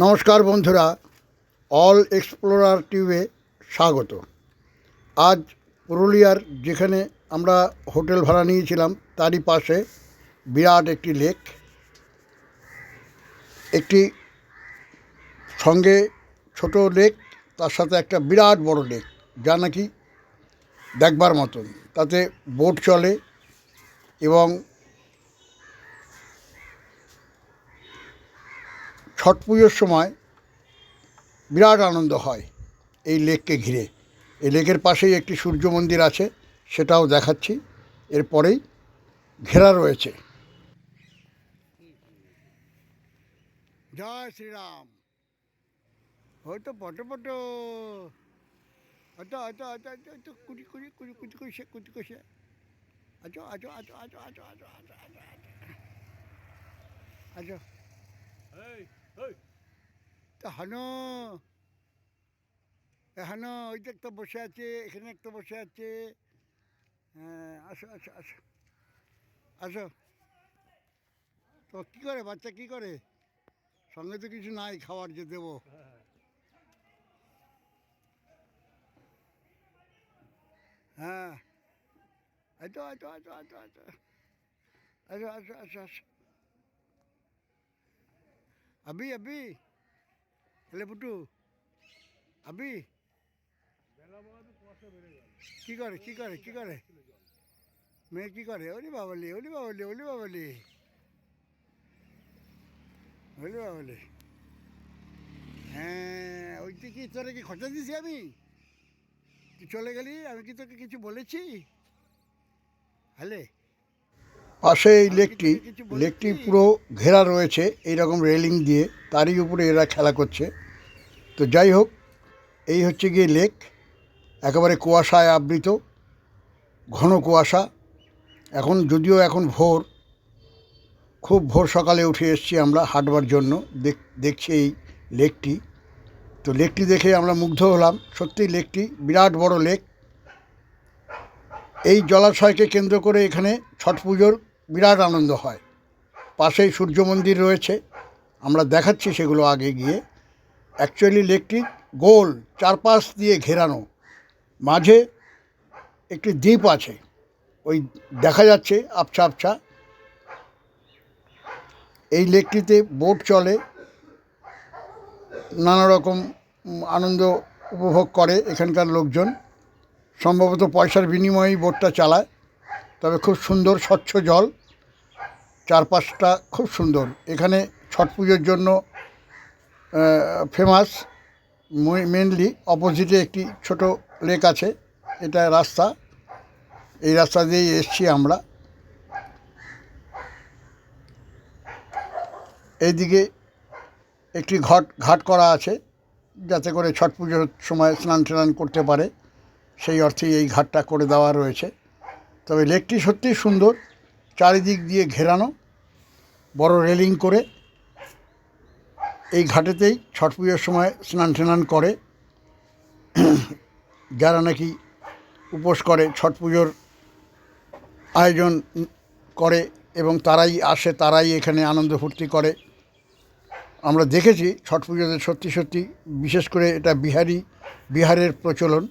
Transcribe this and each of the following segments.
নমস্কার বন্ধুরা, all explorer টিউবে স্বাগত। আজ পুরুলিয়ার যেখানে আমরা হোটেল ভাড়া নিয়েছিলাম তারই পাশে বিরাট একটি লেক, একটি সঙ্গে ছোট লেক, তার সাথে একটা বিরাট বড় লেক, যা নাকি দেখবার মতন। তাতে বোট চলে এবং ছট পুজোর সময় বিরাট আনন্দ হয় এই লেককে ঘিরে। এই লেকের পাশেই একটি সূর্য মন্দির আছে, সেটাও দেখাচ্ছি। এরপরেই ঘেরা রয়েছে। জয় শ্রীরাম। হয়তো পটো পটো আচ্ছা আচ্ছা আচ্ছা আচ্ছা আচ্ছা কুটি কুটি কুটি কুটি কষে কুটি কষে আচ্ছা আচ্ছা আচ্ছা আচ্ছা আচ্ছা আচ্ছা আচ্ছা আচ্ছা আচ্ছা তা হানো হানো ওই যে একটা বসে আছে, এখানে একটা বসে আছে। হ্যাঁ, আসো আসো আসো আসো। তো কী করে বাচ্চা, কী করে? সঙ্গে তো কিছু নাই খাওয়ার যে দেবো। হ্যাঁ, আচ্ছা আচ্ছা আচ্ছা আচ্ছা আচ্ছা আচ্ছা আচ্ছা আচ্ছা আচ্ছা अभी अभी हेले पुटू अभी की करे की करे की करे मैं की करे ओली बाबली ओली बाबली ओली बाबली ओली बाबली। হ্যাঁ, ওইটা কি তোরা কি খরচা দিছি? আমি তুই চলে গেলি, আমি কি তোকে কিছু বলেছি? হ্যালে পাশে এই লেকটি পুরো ঘেরা রয়েছে এইরকম রেলিং দিয়ে, তারই উপরে এরা খেলা করছে। তো যাই হোক, এই হচ্ছে গিয়ে লেক, একেবারে কুয়াশায় আবৃত, ঘন কুয়াশা। যদিও এখন ভোর, খুব ভোর সকালে উঠে এসেছি আমরা হাঁটবার জন্য। দেখছি এই লেকটি। তো লেকটি দেখে আমরা মুগ্ধ হলাম। সত্যি লেকটি বিরাট বড় লেক। এই জলাশয়কে কেন্দ্র করে এখানে ছট পুজোর বিরাট আনন্দ হয়। পাশেই সূর্য মন্দির রয়েছে, আমরা দেখাচ্ছি সেগুলো আগে গিয়ে। অ্যাকচুয়ালি লেকটি গোল, চারপাশ দিয়ে ঘেরানো, মাঝে একটি দ্বীপ আছে, ওই দেখা যাচ্ছে আবছা আবছা। এই লেকটিতে বোট চলে, নানা রকম আনন্দ উপভোগ করে এখানকার লোকজন। সম্ভবত পয়সার বিনিময়েই বোটটা চালায়, তবে খুব সুন্দর স্বচ্ছ জল, চারপাশটা খুব সুন্দর। এখানে ছট পুজোর জন্য ফেমাস। মেনলি অপোজিটে একটি ছোট লেক আছে, এটা রাস্তা, এই রাস্তা দিয়েই এসছি আমরা। এইদিকে একটি ঘাট করা আছে, যাতে করে ছট পুজোর সময় স্নান টান করতে পারে, সেই অর্থেই এই ঘাটটা করে দেওয়া রয়েছে। তবে লেকটি সত্যিই সুন্দর, চারিদিক দিয়ে ঘেরানো, বড় রেলিং করে। এই ঘাটেতেই ছট পুজোর সময় স্নান টান করে যারা নাকি উপোস করে, ছট পুজোর আয়োজন করে, এবং তারাই আসে, তারাই এখানে আনন্দ ফুর্তি করে। আমরা দেখেছি ছট পুজোতে সত্যি সত্যি, বিশেষ করে এটা বিহারের প্রচলন,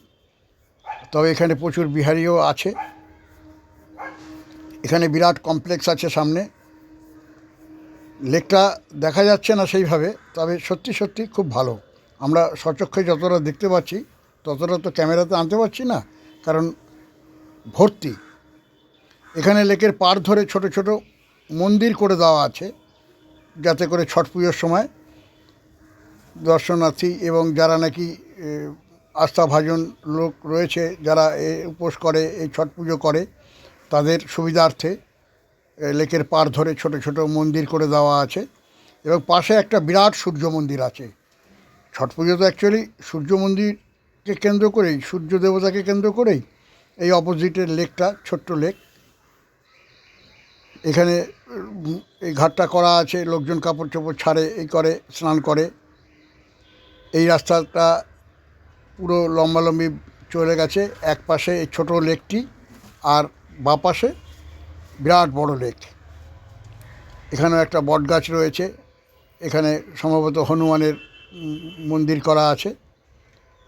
তবে এখানে প্রচুর বিহারিও আছে। এখানে বিরাট কমপ্লেক্স আছে সামনে। লেকটা দেখা যাচ্ছে না সেইভাবে, তবে সত্যি সত্যি খুব ভালো। আমরা স্বচক্ষে যতটা দেখতে পাচ্ছি ততটা তো ক্যামেরাতে আনতে পারছি না, কারণ ভর্তি। এখানে লেকের পাড় ধরে ছোট ছোট মন্দির করে দেওয়া আছে, যাতে করে ছট পুজোর সময় দর্শনার্থী এবং যারা নাকি আস্থাভাজন লোক রয়েছে, যারা উপোস করে, এই ছট পুজো করে, তাদের সুবিধার্থে লেকের পাড় ধরে ছোট ছোট মন্দির করে দেওয়া আছে। এবং পাশে একটা বিরাট সূর্য মন্দির আছে। ছট পুজো তো অ্যাকচুয়ালি সূর্য মন্দিরকে কেন্দ্র করেই, সূর্য দেবতাকে কেন্দ্র করেই এই অপোজিটের লেকটা, ছোট্ট লেক। এখানে এই ঘাটটা করা আছে, লোকজন কাপড় চোপড় ছাড়ে, এই করে, স্নান করে। এই রাস্তাটা পুরো লম্বালম্বি চলে গেছে, এক পাশে এই ছোটো লেকটি, আর বাঁ পাশে বিরাট বড় লেক। এখানেও একটা বট গাছ রয়েছে, এখানে সম্ভবত হনুমানের মন্দির করা আছে,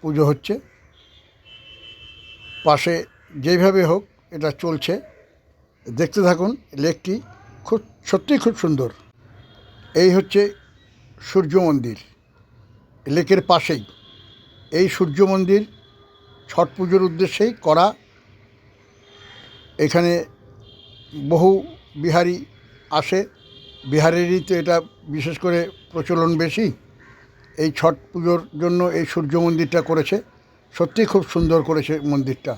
পুজো হচ্ছে। পাশে যেইভাবে হোক এটা চলছে, দেখতে থাকুন। লেকটি খুব সত্যিই খুব সুন্দর। এই হচ্ছে সূর্য মন্দির, লেকের পাশেই। এই সূর্য মন্দির ছট পুজোর উদ্দেশ্যেই করা। এখানে বহু বিহারি আসে, বিহারেরই তো এটা বিশেষ করে প্রচলন বেশি। এই ছট পুজোর জন্য এই সূর্য মন্দিরটা করেছে, সত্যি খুব সুন্দর করেছে মন্দিরটা।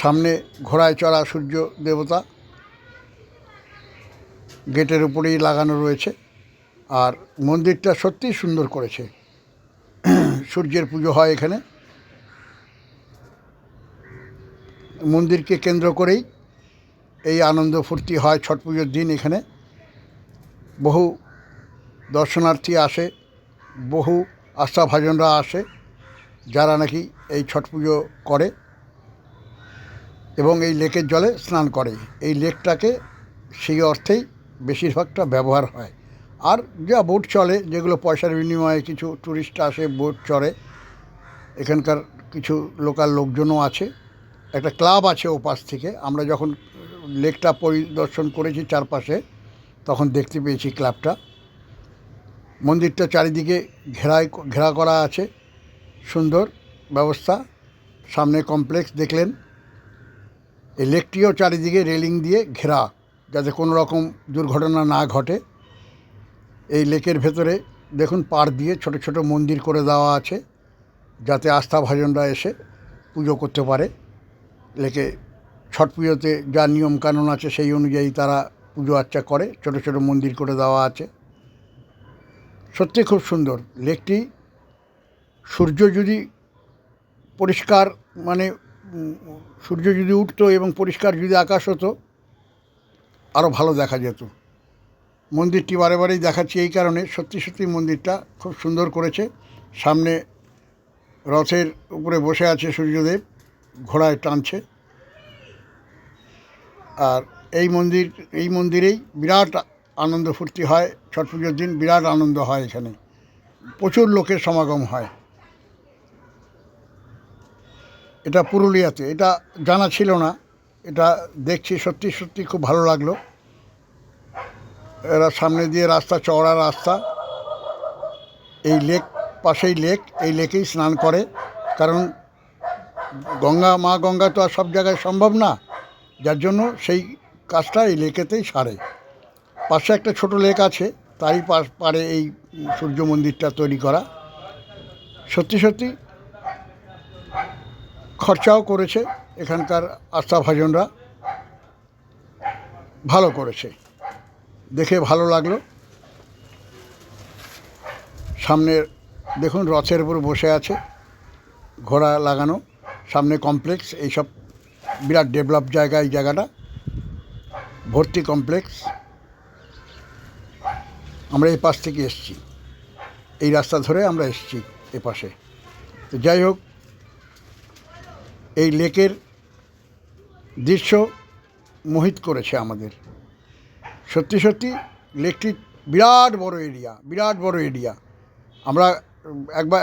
সামনে ঘোড়ায় চড়া সূর্য দেবতা গেটের উপরেই লাগানো রয়েছে, আর মন্দিরটা সত্যিই সুন্দর করেছে। সূর্যের পুজো হয় এখানে। মন্দিরকে কেন্দ্র করেই এই আনন্দ ফুর্তি হয় ছট পুজোর দিন। এখানে বহু দর্শনার্থী আসে, বহু আস্থাভাজনরা আসে, যারা নাকি এই ছট পুজো করে এবং এই লেকের জলে স্নান করে। এই লেকটাকে সেই অর্থেই বেশিরভাগটা ব্যবহার হয়। আর যা বোট চলে, যেগুলো পয়সার বিনিময়ে কিছু টুরিস্ট আসে, বোট চড়ে। এখানকার কিছু লোকাল লোকজনও আছে। একটা ক্লাব আছে ওপাশ থেকে। আমরা যখন লেকটা পরিদর্শন করেছি চারপাশে, তখন দেখতে পেয়েছি ক্লাবটা। মন্দিরটা চারিদিকে ঘেরা করা আছে, সুন্দর ব্যবস্থা। সামনে কমপ্লেক্স দেখলেন। এই লেকটিও চারিদিকে রেলিং দিয়ে ঘেরা, যাতে কোনো রকম দুর্ঘটনা না ঘটে। এই লেকের ভেতরে দেখুন পাড় দিয়ে ছোট ছোট মন্দির করে দেওয়া আছে, যাতে আস্থাভাজনরা এসে পুজো করতে পারে। লেকে ছট পুজোতে যা নিয়ম কানুন আছে সেই অনুযায়ী তারা পুজো আর্চা করে, ছোট ছোট মন্দির করে দেওয়া আছে। সত্যি খুব সুন্দর লেকটি। সূর্য যদি পরিষ্কার, মানে সূর্য যদি উঠতো এবং পরিষ্কার যদি আকাশ হতো, আরও ভালো দেখা যেত। মন্দিরটি বারে বারেই দেখাচ্ছি এই কারণে, সত্যি সত্যি মন্দিরটা খুব সুন্দর করেছে। সামনে রথের উপরে বসে আছে সূর্যদেব, ঘোড়ায় টানছে। আর এই মন্দিরেই বিরাট আনন্দ ফুর্তি হয় ছট পুজোর দিন। বিরাট আনন্দ হয় এখানে, প্রচুর লোকের সমাগম হয়। এটা পুরুলিয়াতে, এটা জানা ছিল না। এটা দেখছি সত্যি সত্যি খুব ভালো লাগলো। এরা সামনে দিয়ে রাস্তা, চওড়া রাস্তা। এই লেক, পাশেই লেক, এই লেকেই স্নান করে। কারণ মা গঙ্গা তো আর সব জায়গায় সম্ভব না, যার জন্য সেই কাজটা এই লেকেতেই সারে। পাশে একটা ছোট লেক আছে, তারই পাড়ে এই সূর্য মন্দিরটা তৈরি করা। সত্যি সত্যি খরচাও করেছে এখানকার আস্থাভাজনরা, ভালো করেছে, দেখে ভালো লাগলো। সামনে দেখুন রথের উপর বসে আছে, ঘোড়া লাগানো। সামনে কমপ্লেক্স, এইসব বিরাট ডেভেলপ জায়গা। এই জায়গাটা ভর্তি কমপ্লেক্স। আমরা এই পাশ থেকে এসেছি, এই রাস্তা ধরে আমরা এসেছি এপাশে। তো যাই হোক, এই লেকের দৃশ্য মোহিত করেছে আমাদের। সত্যি সত্যি লেকটি বিরাট বড় এরিয়া, বিরাট বড় এরিয়া। আমরা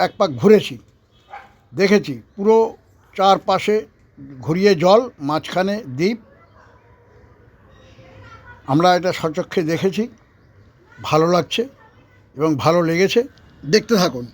এক পাক ঘুরেছি, দেখেছি পুরো চারপাশে ঘুরিয়ে জল, মাঝখানে দ্বীপ। আমরা এটা সচক্ষে দেখেছি, ভালো লাগছে এবং ভালো লেগেছে। দেখতে থাকুন।